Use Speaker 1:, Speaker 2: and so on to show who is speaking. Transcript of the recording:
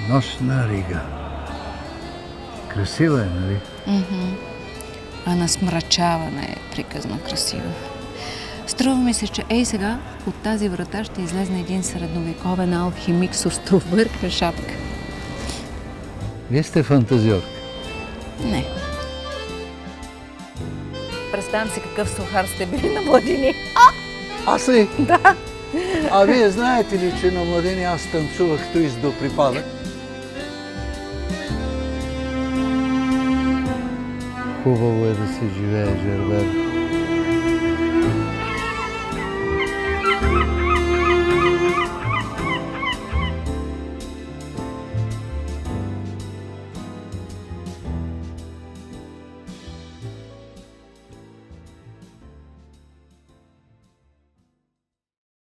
Speaker 1: Нощна Рига. Красива е, нали?
Speaker 2: А насмрачаване е приказно красиво. Струва ми се, че ей сега от тази врата ще излезне един средновековен алхимик с островърка шапка.
Speaker 1: Вие сте фантазиорка.
Speaker 2: Не. Представям си какъв сухар сте били на Младини.
Speaker 1: Аз ли?
Speaker 2: Да.
Speaker 1: А вие знаете ли, че на Младини аз танцувах туист до припадък? Хубаво е да се живее, Жербер.